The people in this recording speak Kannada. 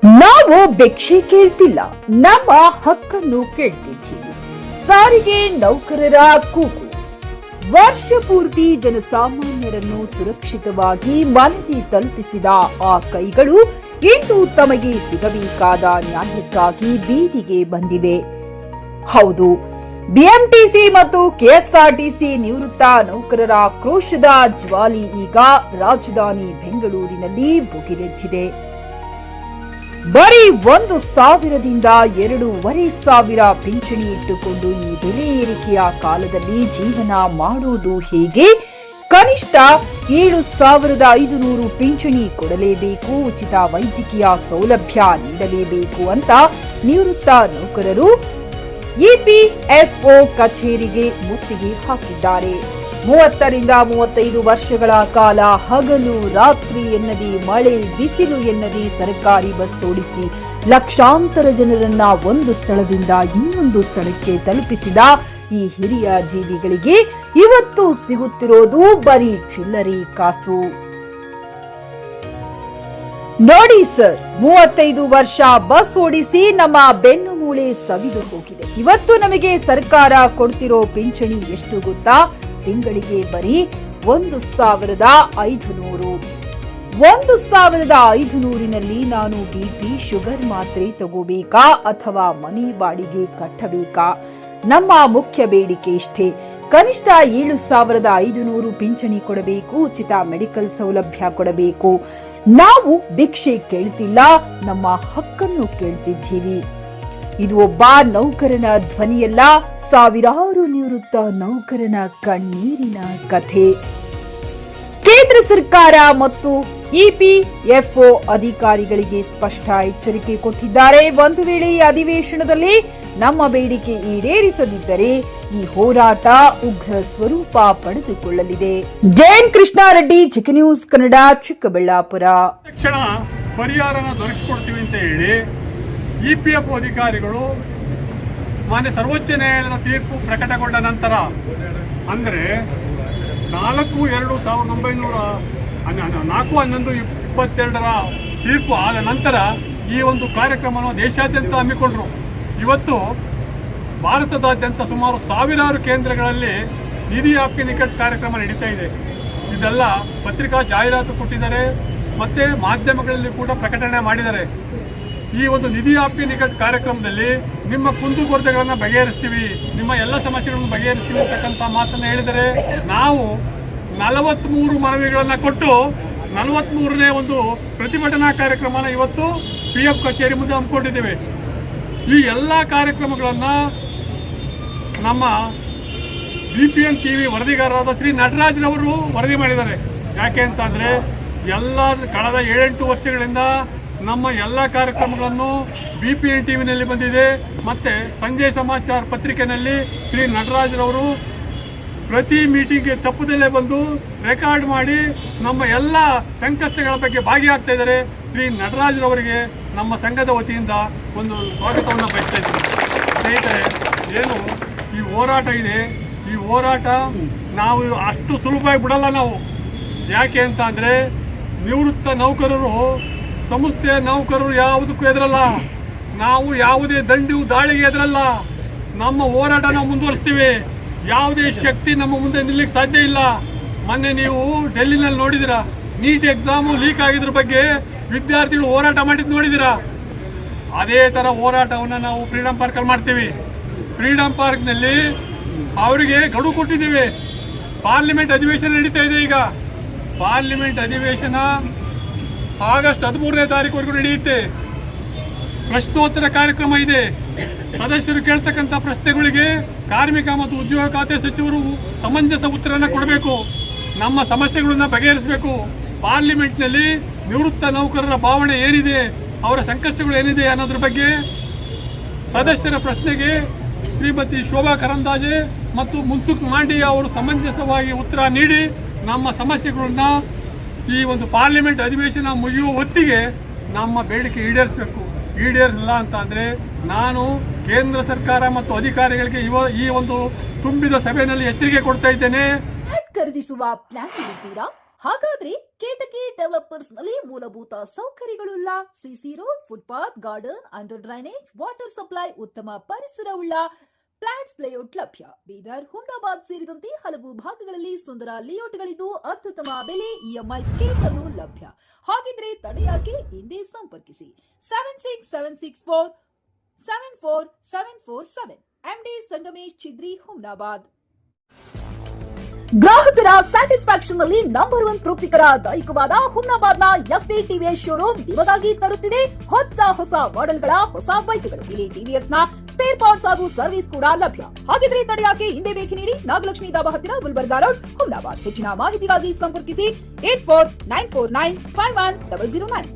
ನಾವು ಭಿಕ್ಷೆ ಕೇಳ್ತಿಲ್ಲ, ನಮ್ಮ ಹಕ್ಕನ್ನು ಕೇಳ್ತಿದ್ದೀವಿ. ಸಾರಿಗೆ ನೌಕರರ ಕೂಗು. ವರ್ಷ ಪೂರ್ತಿ ಜನಸಾಮಾನ್ಯರನ್ನು ಸುರಕ್ಷಿತವಾಗಿ ಮನೆಗೆ ತಲುಪಿಸಿದ ಆ ಕೈಗಳು ಇಂದು ತಮಗೆ ಸಿಗಬೇಕಾದ ನ್ಯಾಯಕ್ಕಾಗಿ ಬೀದಿಗೆ ಬಂದಿವೆ. ಹೌದು, ಬಿಎಂಟಿಸಿ ಮತ್ತು ಕೆಎಸ್ಆರ್ಟಿಸಿ ನಿವೃತ್ತ ನೌಕರರ ಆಕ್ರೋಶದ ಜ್ವಾಲಿ ಈಗ ರಾಜಧಾನಿ ಬೆಂಗಳೂರಿನಲ್ಲಿ ಭುಗಿಲೆದ್ದಿದೆ. ಬರೀ 1,000ದಿಂದ 2,500 ಪಿಂಚಣಿ ಇಟ್ಟುಕೊಂಡು ಈ ಬೆಲೆ ಏರಿಕೆಯ ಕಾಲದಲ್ಲಿ ಜೀವನ ಮಾಡುವುದು ಹೇಗೆ? ಕನಿಷ್ಠ 7,500 ಪಿಂಚಣಿ ಕೊಡಲೇಬೇಕು, ಉಚಿತ ವೈದ್ಯಕೀಯ ಸೌಲಭ್ಯ ನೀಡಲೇಬೇಕು ಅಂತ ನಿವೃತ್ತ ನೌಕರರು ಇಪಿಎಫ್ಒ ಕಚೇರಿಗೆ ಮುತ್ತಿಗೆ ಹಾಕಿದ್ದಾರೆ. 30ರಿಂದ 35 ವರ್ಷಗಳ ಕಾಲ ಹಗಲು ರಾತ್ರಿ ಎನ್ನದೆ, ಮಳೆ ಬಿಸಿಲು ಎನ್ನದೆ ಸರ್ಕಾರಿ ಬಸ್ ಓಡಿಸಿ ಲಕ್ಷಾಂತರ ಜನರನ್ನ ಒಂದು ಸ್ಥಳದಿಂದ ಇನ್ನೊಂದು ಸ್ಥಳಕ್ಕೆ ತಲುಪಿಸಿದ ಈ ಹಿರಿಯ ಜೀವಿಗಳಿಗೆ ಇವತ್ತು ಸಿಗುತ್ತಿರೋದು ಬರೀ ಚಿಲ್ಲರೆ ಕಾಸು. ನೋಡಿ ಸರ್, 35 ವರ್ಷ ಬಸ್ ಓಡಿಸಿ ನಮ್ಮ ಬೆನ್ನು ಮೂಳೆ ಸವಿದು ಹೋಗಿದೆ. ಇವತ್ತು ನಮಗೆ ಸರ್ಕಾರ ಕೊಡ್ತಿರೋ ಪಿಂಚಣಿ ಎಷ್ಟು ಗೊತ್ತಾ? ತಿಂಗಳಿಗೆ ಬರೀ 1,500. 1,500ನಲ್ಲಿ ನಾನು ಬಿಪಿ ಶುಗರ್ ಮಾತ್ರೆ ತಗೋಬೇಕಾ ಅಥವಾ ಮನೆ ಬಾಡಿಗೆ ಕಟ್ಟಬೇಕಾ? ನಮ್ಮ ಮುಖ್ಯ ಬೇಡಿಕೆ ಇಷ್ಟೇ, ಕನಿಷ್ಠ 7,500 ಪಿಂಚಣಿ ಕೊಡಬೇಕು, ಉಚಿತ ಮೆಡಿಕಲ್ ಸೌಲಭ್ಯ ಕೊಡಬೇಕು. ನಾವು ಭಿಕ್ಷೆ ಕೇಳ್ತಿಲ್ಲ, ನಮ್ಮ ಹಕ್ಕನ್ನು ಕೇಳ್ತಿದ್ದೀವಿ. ಇದು ಒಬ್ಬ ನೌಕರನ ಧ್ವನಿಯಲ್ಲ, ಸಾವಿರಾರು ನಿವೃತ್ತ ನೌಕರನ ಕಣ್ಣೀರಿನ ಕಥೆ. ಕೇಂದ್ರ ಸರ್ಕಾರ ಮತ್ತು ಇಪಿಎಫ್ಒ ಅಧಿಕಾರಿಗಳಿಗೆ ಸ್ಪಷ್ಟ ಎಚ್ಚರಿಕೆ ಕೊಟ್ಟಿದ್ದಾರೆ. ಒಂದು ವೇಳೆ ಈ ಅಧಿವೇಶನದಲ್ಲಿ ನಮ್ಮ ಬೇಡಿಕೆ ಈಡೇರಿಸದಿದ್ದರೆ ಈ ಹೋರಾಟ ಉಗ್ರ ಸ್ವರೂಪ ಪಡೆದುಕೊಳ್ಳಲಿದೆ. ಜಯನ್ ಕೃಷ್ಣಾರೆಡ್ಡಿ, ಚಿಕ್ಕ ನ್ಯೂಸ್ ಕನ್ನಡ, ಚಿಕ್ಕಬಳ್ಳಾಪುರ. ತಕ್ಷಣ ಪರಿಹಾರನ ದೊರಕಿಸಿಕೊಡ್ತೀವಿ ಅಂತ ಹೇಳಿ ಇಪಿಎಫ್ಒ ಅಧಿಕಾರಿಗಳು ಮಾನ್ಯ ಸರ್ವೋಚ್ಚ ನ್ಯಾಯಾಲಯದ ತೀರ್ಪು ಪ್ರಕಟಗೊಂಡ ನಂತರ, ಅಂದರೆ 4/11/22 ತೀರ್ಪು ಆದ ನಂತರ ಈ ಒಂದು ಕಾರ್ಯಕ್ರಮವನ್ನು ದೇಶಾದ್ಯಂತ ಹಮ್ಮಿಕೊಂಡರು. ಇವತ್ತು ಭಾರತದಾದ್ಯಂತ ಸುಮಾರು ಸಾವಿರಾರು ಕೇಂದ್ರಗಳಲ್ಲಿ ನಿಧಿ ಆಪ್ಕೆ ನಿಕಟ್ ಕಾರ್ಯಕ್ರಮ ನಡೀತಾ ಇದೆ. ಇದೆಲ್ಲ ಪತ್ರಿಕಾ ಜಾಹೀರಾತು ಕೊಟ್ಟಿದ್ದಾರೆ, ಮತ್ತೆ ಮಾಧ್ಯಮಗಳಲ್ಲಿ ಕೂಡ ಪ್ರಕಟಣೆ ಮಾಡಿದ್ದಾರೆ. ಈ ಒಂದು ನಿಧಿ ಆಪ್ಕೆ ನಿಕಟ್ ಕಾರ್ಯಕ್ರಮದಲ್ಲಿ ನಿಮ್ಮ ಕುಂದುಕೊರತೆಗಳನ್ನು ಬಗೆಹರಿಸ್ತೀವಿ, ನಿಮ್ಮ ಎಲ್ಲ ಸಮಸ್ಯೆಗಳನ್ನು ಬಗೆಹರಿಸ್ತೀವಿ ಅಂತಕ್ಕಂಥ ಮಾತನ್ನು ಹೇಳಿದರೆ, ನಾವು 43 ಮನವಿಗಳನ್ನು ಕೊಟ್ಟು 43ನೇ ಒಂದು ಪ್ರತಿಭಟನಾ ಕಾರ್ಯಕ್ರಮನ ಇವತ್ತು ಪಿಎಫ್ ಕಚೇರಿ ಮುಂದೆ ಹಮ್ಮಿಕೊಂಡಿದ್ದೇವೆ. ಈ ಎಲ್ಲ ಕಾರ್ಯಕ್ರಮಗಳನ್ನು ನಮ್ಮ BPN TV ವರದಿಗಾರರಾದ ಶ್ರೀ ನಟರಾಜ್ರವರು ವರದಿ ಮಾಡಿದ್ದಾರೆ. ಯಾಕೆ ಅಂತಂದರೆ, ಎಲ್ಲ ಕಳೆದ 7-8 ವರ್ಷಗಳಿಂದ ನಮ್ಮ ಎಲ್ಲ ಕಾರ್ಯಕ್ರಮಗಳನ್ನು BPN TVನಲ್ಲಿ ಬಂದಿದೆ. ಮತ್ತು ಸಂಜಯ್ ಸಮಾಚಾರ ಪತ್ರಿಕೆಯಲ್ಲಿ ಶ್ರೀ ನಟರಾಜ್ರವರು ಪ್ರತಿ ಮೀಟಿಂಗ್ಗೆ ತಪ್ಪದಲ್ಲೇ ಬಂದು ರೆಕಾರ್ಡ್ ಮಾಡಿ ನಮ್ಮ ಎಲ್ಲ ಸಂಕಷ್ಟಗಳ ಬಗ್ಗೆ ಭಾಗಿಯಾಗ್ತಾ ಇದ್ದಾರೆ. ಶ್ರೀ ನಟರಾಜ್ರವರಿಗೆ ನಮ್ಮ ಸಂಘದ ವತಿಯಿಂದ ಒಂದು ಸ್ವಾಗತವನ್ನು ಬಯಸ್ತಾ ಇದ್ದೀವಿ. ಸ್ನೇಹಿತರೆ, ಏನು ಈ ಹೋರಾಟ ಇದೆ, ಈ ಹೋರಾಟ ನಾವು ಅಷ್ಟು ಸುಲಭವಾಗಿ ಬಿಡಲ್ಲ ನಾವು. ಯಾಕೆ ಅಂತ ಅಂದರೆ, ನಿವೃತ್ತ ನೌಕರರು, ಸಂಸ್ಥೆಯ ನೌಕರರು ಯಾವುದಕ್ಕೂ ಎದುರಲ್ಲ. ನಾವು ಯಾವುದೇ ದಾಳಿಗೆ ಎದುರಲ್ಲ. ನಮ್ಮ ಹೋರಾಟ ನಾವು ಮುಂದುವರಿಸ್ತೀವಿ. ಯಾವುದೇ ಶಕ್ತಿ ನಮ್ಮ ಮುಂದೆ ನಿಲ್ಲಕ್ಕೆ ಸಾಧ್ಯ ಇಲ್ಲ. ಮೊನ್ನೆ ನೀವು ಡೆಲ್ಲಿನಲ್ಲಿ ನೋಡಿದಿರ, ನೀಟ್ ಎಕ್ಸಾಮು ಲೀಕ್ ಆಗಿದ್ರ ಬಗ್ಗೆ ವಿದ್ಯಾರ್ಥಿಗಳು ಹೋರಾಟ ಮಾಡಿದ್ದು ನೋಡಿದಿರ. ಅದೇ ಥರ ಹೋರಾಟವನ್ನು ನಾವು ಫ್ರೀಡಮ್ ಪಾರ್ಕಲ್ಲಿ ಮಾಡ್ತೀವಿ. ಫ್ರೀಡಮ್ ಪಾರ್ಕ್ನಲ್ಲಿ ಅವರಿಗೆ ಗಡುವು ಕೊಟ್ಟಿದ್ದೀವಿ. ಪಾರ್ಲಿಮೆಂಟ್ ಅಧಿವೇಶನ ನಡೀತಾ ಇದೆ. ಈಗ ಪಾರ್ಲಿಮೆಂಟ್ ಅಧಿವೇಶನ ಆಗಸ್ಟ್ 13ನೇ ತಾರೀಕುವರೆಗೂ ನಡೆಯುತ್ತೆ. ಪ್ರಶ್ನೋತ್ತರ ಕಾರ್ಯಕ್ರಮ ಇದೆ. ಸದಸ್ಯರು ಕೇಳ್ತಕ್ಕಂಥ ಪ್ರಶ್ನೆಗಳಿಗೆ ಕಾರ್ಮಿಕ ಮತ್ತು ಉದ್ಯೋಗ ಖಾತೆ ಸಚಿವರು ಸಮಂಜಸ ಉತ್ತರವನ್ನು ಕೊಡಬೇಕು. ನಮ್ಮ ಸಮಸ್ಯೆಗಳನ್ನು ಬಗೆಹರಿಸಬೇಕು. ಪಾರ್ಲಿಮೆಂಟ್ನಲ್ಲಿ ನಿವೃತ್ತ ನೌಕರರ ಭಾವನೆ ಏನಿದೆ, ಅವರ ಸಂಕಷ್ಟಗಳು ಏನಿದೆ ಅನ್ನೋದ್ರ ಬಗ್ಗೆ ಸದಸ್ಯರ ಪ್ರಶ್ನೆಗೆ ಶ್ರೀಮತಿ ಶೋಭಾ ಕರಂದಾಜೆ ಮತ್ತು ಮುನ್ಸುಖ್ ಮಾಂಡೀಯ ಅವರು ಸಮಂಜಸವಾಗಿ ಉತ್ತರ ನೀಡಿ ನಮ್ಮ ಸಮಸ್ಯೆಗಳನ್ನ ಈ ಒಂದು ಪಾರ್ಲಿಮೆಂಟ್ ಅಧಿವೇಶನ ಮುಗಿಯುವ ಹೊತ್ತಿಗೆ ನಮ್ಮ ಬೇಡಿಕೆ ಈಡೇರಿಸಬೇಕು. ಈಡೇರಿಸಲ್ಲ ಅಂತ ಅಂದರೆ ನಾನು ಕೇಂದ್ರ ಸರ್ಕಾರ ಮತ್ತು ಅಧಿಕಾರಿಗಳಿಗೆ ಈ ಒಂದು ತುಂಬಿದ ಸಭೆಯಲ್ಲಿ ಎಚ್ಚರಿಕೆ ಕೊಡ್ತಾ ಇದ್ದೇನೆ. ಖರೀದಿಸುವ ಪ್ಲಾನ್ ಇದ್ದೀರಾ? ಹಾಗಾದ್ರೆ ಕೇತಕಿ ಡೆವಲಪರ್ಸ್ ನಲ್ಲಿ ಮೂಲಭೂತ ಸೌಕರ್ಯಗಳುಳ್ಳ CC road, footpath, garden, under drainage, water supply, ಉತ್ತಮ ಪರಿಸರವುಳ್ಳ ಫ್ಲಾಟ್ಸ್ ಲೇಔಟ್ ಲಭ್ಯ. ಬೀದರ್, ಹುಮ್ನಾಬಾದ್ ಸೇರಿದಂತೆ ಹಲವು ಭಾಗಗಳಲ್ಲಿ ಸುಂದರ ಲೇಔಟ್ಗಳಿದ್ದು ಅತ್ಯುತ್ತಮ ಬೆಲೆ, ಇಎಂಐ ಸ್ಕೀಮ್ಸ್ ಅನ್ನು ಲಭ್ಯ. ಹಾಗಿದ್ರೆ ತಡೆಯಾಕೆ, ಹಿಂದೆ ಸಂಪರ್ಕಿಸಿ 7676474747 ಎಂಡಿ ಸಂಗಮೇಶ್ ಚಿದ್ರಿ, ಹುಮ್ನಾಬಾದ್. ಗ್ರಾಹಕರ ಸ್ಯಾಟಿಸ್ಫ್ಯಾಕ್ಷನ್ ನಲ್ಲಿ ನಂಬರ್ 1 ತೃಪ್ತಿಕರ ದೈಹಿಕವಾದ ಹುಮ್ನಾಬಾದ್ನ ಎಸ್ವಿ ಟಿವಿಎಸ್ ಶೋರೂಮ್ ನಿಮಗಾಗಿ ತರುತ್ತಿದೆ ಹೊಸ ಮಾಡೆಲ್ಗಳ ಹೊಸ ಬೈಕ್ಗಳು. ಇಲ್ಲಿ ಟಿವಿಎಸ್ ನ ಸ್ಪೇರ್ ಪಾರ್ಟ್ಸ್ ಹಾಗೂ ಸರ್ವಿಸ್ ಕೂಡ ಲಭ್ಯ. ಹಾಗಿದ್ರೆ ತಡೆಯಾಕೆ, ಹಿಂದೆ ಭೇಟಿ ನೀಡಿ. ನಾಗಲಕ್ಷ್ಮಿ ದಾಬಾ ಹತ್ತಿರ, ಗುಲ್ಬರ್ಗಾ ರೋಡ್, ಹುಮ್ನಾಬಾದ್. ಹೆಚ್ಚಿನ ಮಾಹಿತಿಗಾಗಿ ಸಂಪರ್ಕಿಸಿ 8494951009.